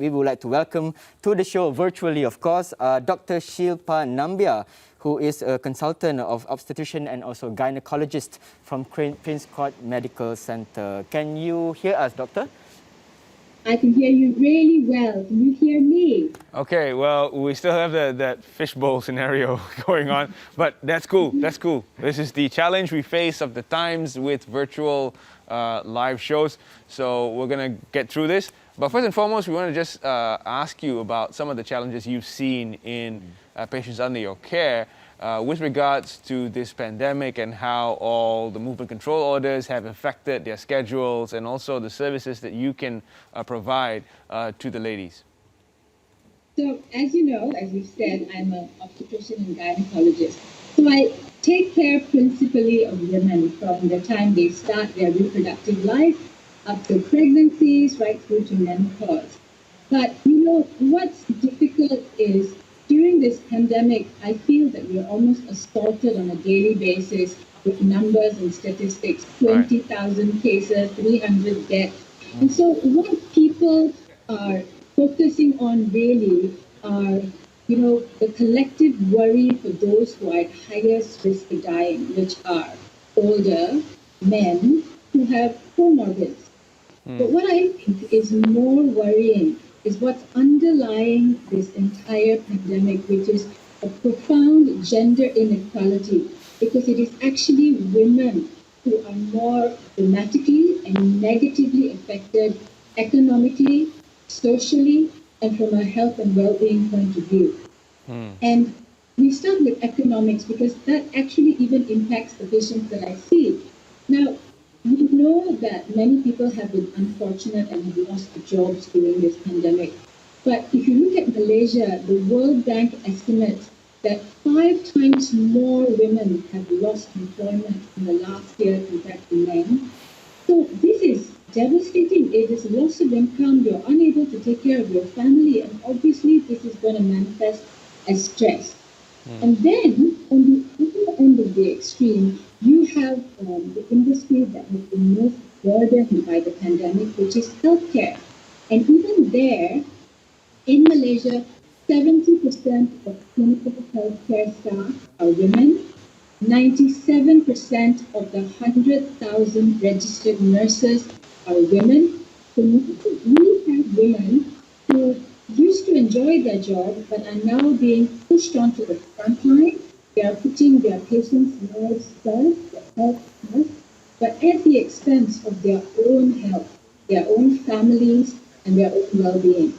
we would like to welcome to the show virtually, of course, Dr. Shilpa Nambia, who is a consultant of obstetrician and also gynecologist from Prince Court Medical Center. Can you hear us, doctor? I can hear you really well. Can you hear me? Okay, well, we still have that fishbowl scenario going on, but that's cool. That's cool. This is the challenge we face of the times with virtual live shows. So we're going to get through this. But first and foremost, we want to just ask you about some of the challenges you've seen in patients under your care with regards to this pandemic and how all the movement control orders have affected their schedules and also the services that you can provide to the ladies. So, as you know, as you said, I'm an obstetrician and gynecologist. So I take care principally of women from the time they start their reproductive life up to pregnancies, right through to menopause. But, you know, what's difficult is during this pandemic, I feel that we're almost assaulted on a daily basis with numbers and statistics, 20,000 cases, 300 deaths. And so what people are focusing on really are, you know, the collective worry for those who are at highest risk of dying, which are older men who have comorbids. But what I think is more worrying is what's underlying this entire pandemic, which is a profound gender inequality, because it is actually women who are more dramatically and negatively affected economically, socially, and from a health and well-being point of view. And we start with economics because that actually even impacts the patients that I see. Now, we know that many people have been unfortunate and have lost their jobs during this pandemic. But if you look at Malaysia, the World Bank estimates that 5 times more women have lost employment in the last year compared to men. So this is devastating. It is loss of income. You're unable to take care of your family. And obviously, this is going to manifest as stress. And then, on the other end of the extreme, you have the industry that has been most burdened by the pandemic, which is healthcare. And even there, in Malaysia, 70% of clinical healthcare staff are women. 97% of the 100,000 registered nurses are women. So we have women who used to enjoy their job but are now being pushed onto the front line. They are putting their patients' lives first, their health first, but at the expense of their own health, their own families, and their own well-being.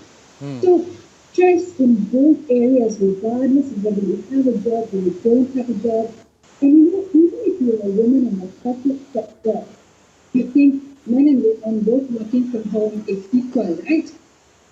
So stress in both areas, regardless of whether you have a job or you don't have a job. And you know, even if you're a woman in the corporate sector, you think men and women both working from home is equal, right?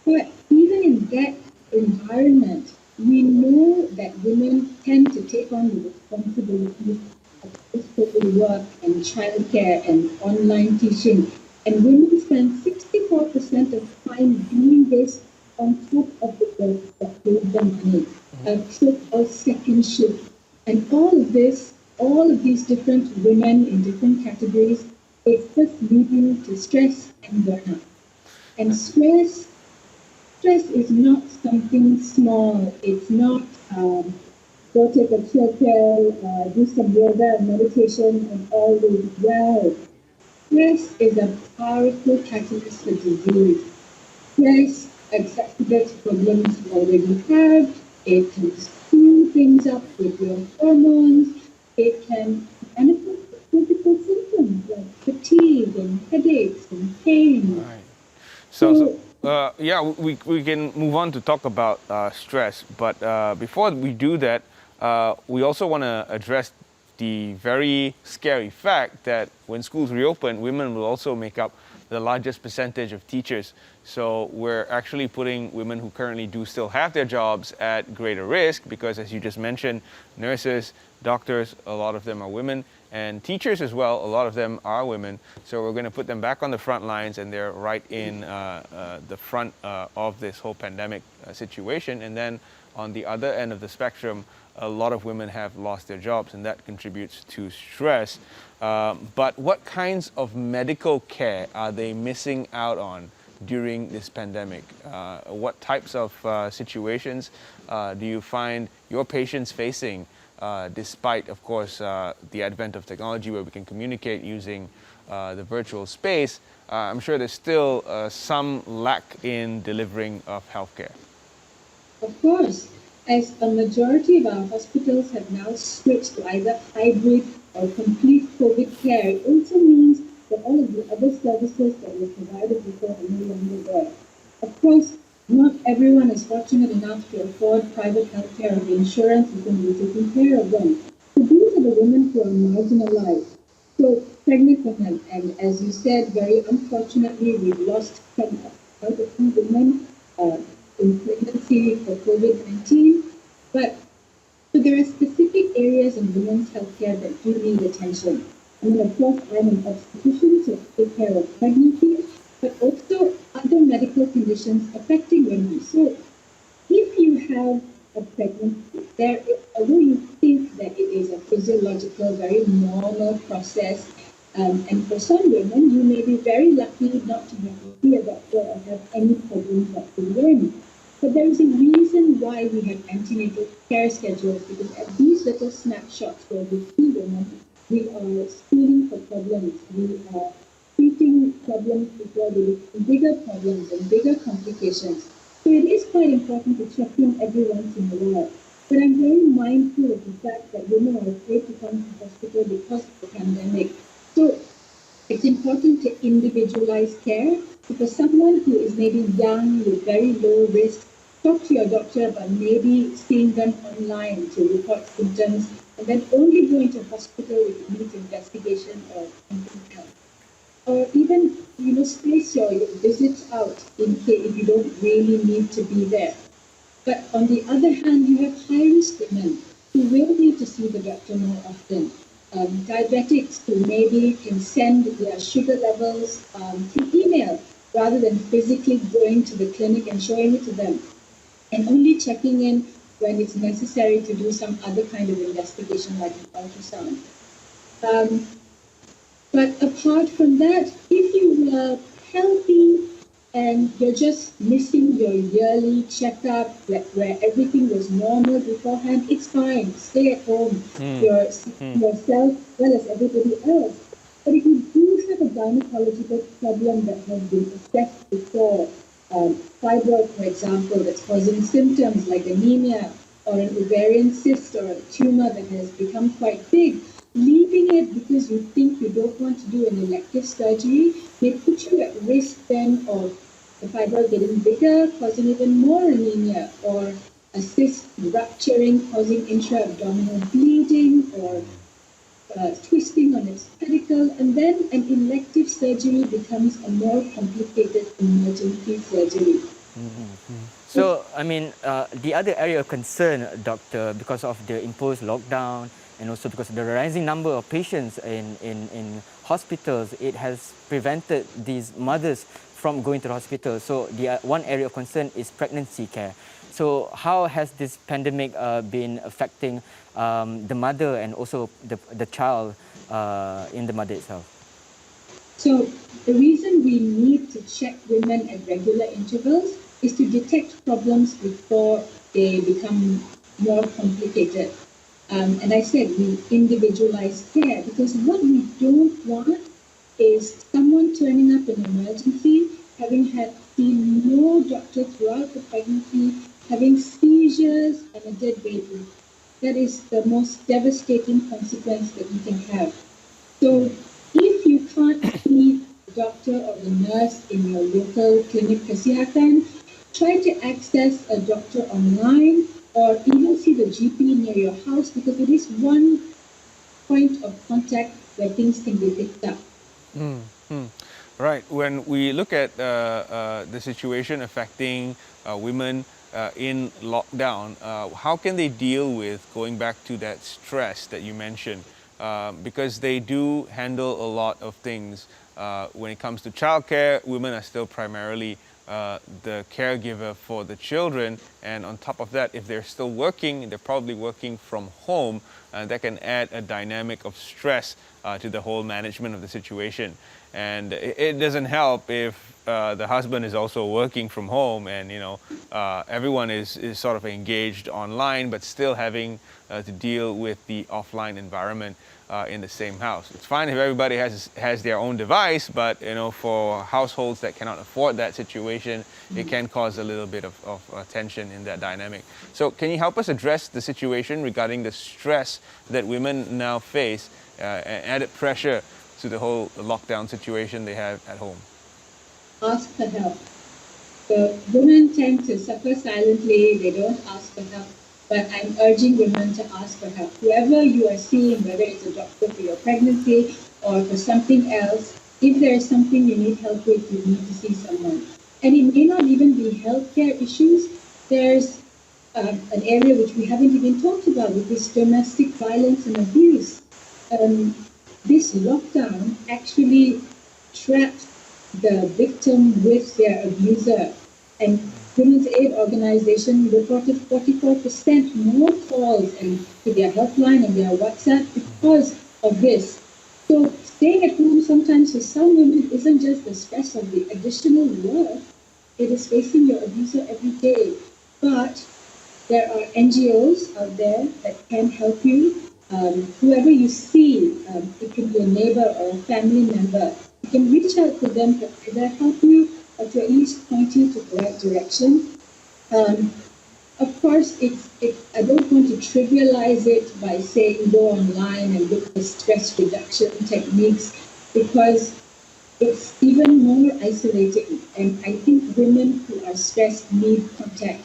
But even in that environment, we know that women tend to take on the responsibilities of household work and childcare and online teaching. And women spend 64% of time doing this on top of the work that pays them money, a so-called second shift. And all of these different women in different categories, it's just leading to stress and burnout. And stress is not something small. It's not go take a chill pill, do some yoga and meditation and all is well. Stress is a powerful catalyst for disease. Stress exacerbates problems you already have. It can screw things up with your hormones. It can manifest physical symptoms like fatigue and headaches and pain. Right. So yeah, we can move on to talk about stress. But before we do that, we also want to address the very scary fact that when schools reopen, women will also make up the largest percentage of teachers. So we're actually putting women who currently do still have their jobs at greater risk because, as you just mentioned, nurses, doctors, a lot of them are women, and teachers as well, a lot of them are women. So we're going to put them back on the front lines, and they're right in the front of this whole pandemic situation. And then on the other end of the spectrum, a lot of women have lost their jobs, and that contributes to stress. But what kinds of medical care are they missing out on during this pandemic? What types of situations do you find your patients facing, despite, of course, the advent of technology where we can communicate using the virtual space? I'm sure there's still some lack in delivering of healthcare. Of course, as a majority of our hospitals have now switched to either hybrid or complete COVID care, it also means that all of the other services that were provided before are no longer there. Of course, not everyone is fortunate enough to afford private healthcare or the insurance is going to be taking care of them. So these are the women who are marginalized. So pregnant women, and as you said, very unfortunately, we've lost quite a few women in pregnancy for COVID-19. But so there are specific areas in women's healthcare that do need attention. I mean, of course, I'm an obstetrician, so I take care of pregnancy, but also other medical conditions affecting women. So if you have a pregnancy, although you think that it is a physiological, very normal process, and for some women, you may be very lucky not to have to see a doctor or have any problems at the end. But there is a reason why we have antenatal care schedules, because at these little snapshots where we see women, we are screening for problems. We are treating problems before they become bigger problems and bigger complications. So it is quite important to check in every once in a while. But I'm very mindful of the fact that women are afraid to come to hospital because of the pandemic. So it's important to individualize care. So for someone who is maybe young with very low risk, talk to your doctor about maybe seeing them online to report symptoms, and then only go into hospital if you need investigation or something else. Or even, space your visits out in case if you don't really need to be there. But on the other hand, you have high-risk women who will need to see the doctor more often. Diabetics who maybe can send their sugar levels through email rather than physically going to the clinic and showing it to them, and only checking in when it's necessary to do some other kind of investigation like an ultrasound. But apart from that, if you were healthy and you're just missing your yearly checkup where everything was normal beforehand, it's fine. Stay at home. You're yourself as well as everybody else. But if you do have a gynecological problem that has been assessed before, fibroid, for example, that's causing symptoms like anemia or an ovarian cyst or a tumor that has become quite big, leaving it because you think you don't want to do an elective surgery may put you at risk then of the fibroid getting bigger, causing even more anemia, or a cyst rupturing, causing intra-abdominal bleeding, or twisting on its pedicle, and then an elective surgery becomes a more complicated emergency surgery. So, I mean, the other area of concern, doctor, because of the imposed lockdown and also because of the rising number of patients in hospitals, it has prevented these mothers from going to the hospital. So, the one area of concern is pregnancy care. So, how has this pandemic been affecting the mother and also the child in the mother itself? So the reason we need to check women at regular intervals is to detect problems before they become more complicated. And I said we individualize care, because what we don't want is someone turning up in emergency, having had seen no doctor throughout the pregnancy, having seizures and a dead baby. That is the most devastating consequence that you can have. So if you can't see the doctor or the nurse in your local clinic kesihatan, try to access a doctor online or even see the GP near your house, because it is one point of contact where things can be picked up. Right. When we look at the situation affecting women in lockdown, how can they deal with going back to that stress that you mentioned? Because they do handle a lot of things. When it comes to childcare, women are still primarily the caregiver for the children, and on top of that, if they're still working, they're probably working from home, and that can add a dynamic of stress to the whole management of the situation. And it doesn't help if the husband is also working from home, and everyone is sort of engaged online, but still having to deal with the offline environment in the same house. It's fine if everybody has their own device, but for households that cannot afford that situation, it can cause a little bit of tension in that dynamic. So can you help us address the situation regarding the stress that women now face and added pressure to the whole lockdown situation they have at home? Ask for help. So women tend to suffer silently, they don't ask for help. But I'm urging women to ask for help. Whoever you are seeing, whether it's a doctor for your pregnancy or for something else, if there is something you need help with, you need to see someone. And it may not even be healthcare issues. There's an area which we haven't even talked about, which is domestic violence and abuse. This lockdown actually trapped the victim with their abuser. And Women's Aid Organization reported 44% more calls to their helpline and their WhatsApp because of this. So staying at home sometimes for some women isn't just the stress of the additional work, it is facing your abuser every day. But there are NGOs out there that can help you. Whoever you see, it can be a neighbor or a family member, you can reach out to them to either help you or to at least point you to the right direction. Of course, I don't want to trivialize it by saying go online and look for stress reduction techniques, because it's even more isolating. And I think women who are stressed need contact.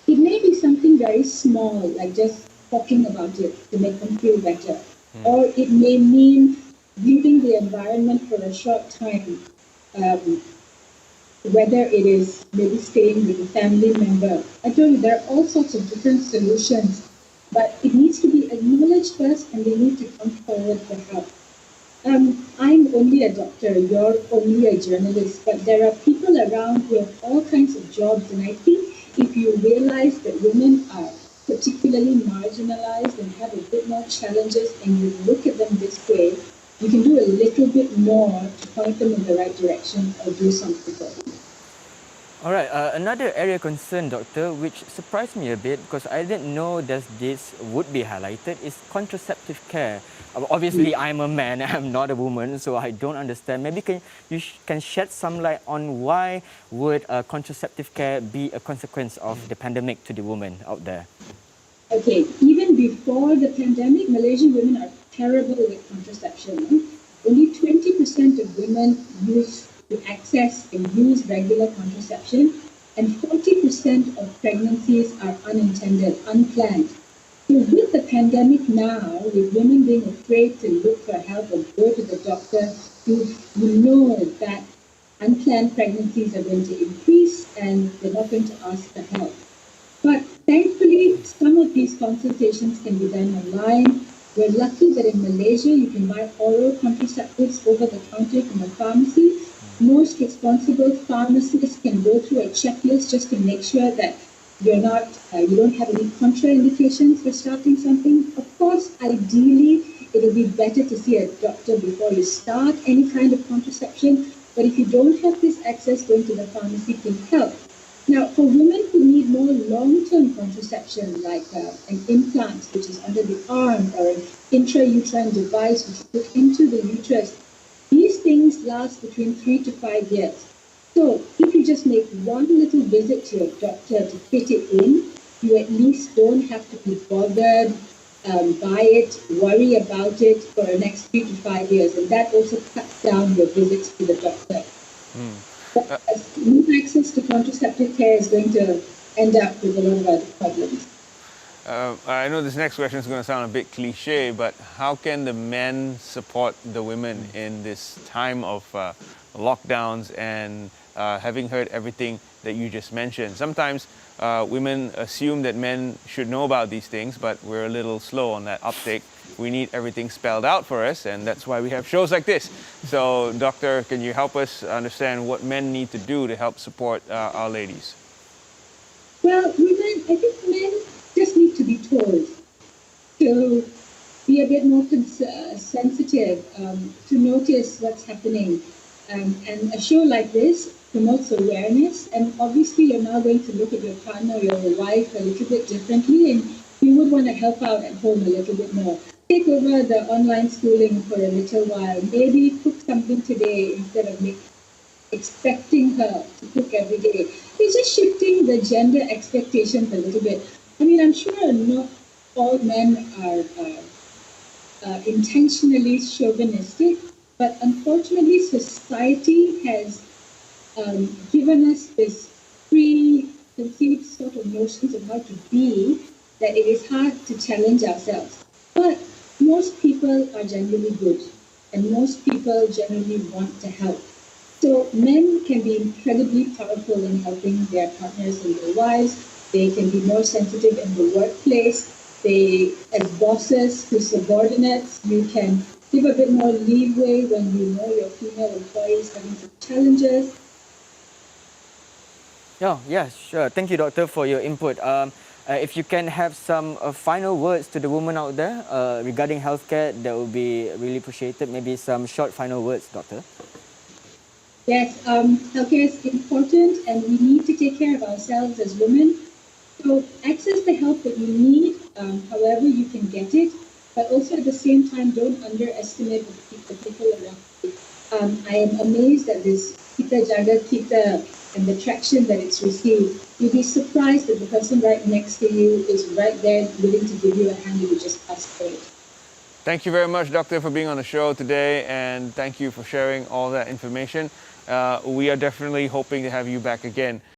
It may be something very small, like just talking about it to make them feel better. Or it may mean leaving the environment for a short time. Whether it is maybe staying with a family member. I told you there are all sorts of different solutions, but it needs to be acknowledged first and they need to come forward for help. I'm only a doctor, you're only a journalist, but there are people around who have all kinds of jobs, and I think if you realize that women are particularly marginalized and have a bit more challenges, and you look at them this way, you can do a little bit more to point them in the right direction or do something for them. All right, another area of concern, Doctor, which surprised me a bit because I didn't know that this would be highlighted, is contraceptive care. Obviously, I'm a man, I'm not a woman, so I don't understand. Maybe you can shed some light on why would contraceptive care be a consequence of the pandemic to the women out there? Okay, even before the pandemic, Malaysian women are terrible with contraception. Only 20% of women access and use regular contraception, and 40% of pregnancies are unintended, unplanned. So with the pandemic now, with women being afraid to look for help or go to the doctor, you know that unplanned pregnancies are going to increase and they're not going to ask for help. But thankfully, some of these consultations can be done online. We're lucky that in Malaysia, you can buy oral contraceptives over the counter from a pharmacy. Most responsible pharmacists can go through a checklist just to make sure that you don't have any contraindications for starting something. Of course, ideally, it'll be better to see a doctor before you start any kind of contraception. But if you don't have this access, going to the pharmacy can help. Now, for women who need more long-term contraception, like an implant, which is under the arm, or an intrauterine device, which is put into the uterus, these things last between 3 to 5 years. So if you just make one little visit to your doctor to fit it in, you at least don't have to be bothered, buy it, worry about it for the next 3 to 5 years. And that also cuts down your visits to the doctor. But no access to contraceptive care is going to end up with a lot of other problems. I know this next question is going to sound a bit cliche, but how can the men support the women in this time of lockdowns and having heard everything that you just mentioned? Sometimes women assume that men should know about these things, but we're a little slow on that uptake. We need everything spelled out for us, and that's why we have shows like this. So, Doctor, can you help us understand what men need to do to help support our ladies? Well, I think men just need to be told to be a bit more sensitive, to notice what's happening. And a show like this promotes awareness. And obviously, you're now going to look at your partner or your wife a little bit differently, and you would want to help out at home a little bit more. Take over the online schooling for a little while. Maybe cook something today instead of expecting her to cook every day. It's just shifting the gender expectations a little bit. I mean, I'm sure not all men are intentionally chauvinistic, but unfortunately, society has given us this preconceived sort of notions of how to be that it is hard to challenge ourselves. But most people are generally good, and most people generally want to help. So men can be incredibly powerful in helping their partners and their wives. They can be more sensitive in the workplace. They, as bosses to subordinates, you can give a bit more leeway when you know your female employees having some challenges. Yeah, sure. Thank you, Doctor, for your input. If you can have some final words to the women out there regarding healthcare, that would be really appreciated. Maybe some short final words, Doctor. Yes, healthcare is important, and we need to take care of ourselves as women. So access the help that you need, however you can get it, but also at the same time, don't underestimate the people around you. I am amazed at this Kita Jaga Kita and the traction that it's received. You'd be surprised that the person right next to you is right there willing to give you a hand. You would just ask for it. Thank you very much, Doctor, for being on the show today, and thank you for sharing all that information. We are definitely hoping to have you back again.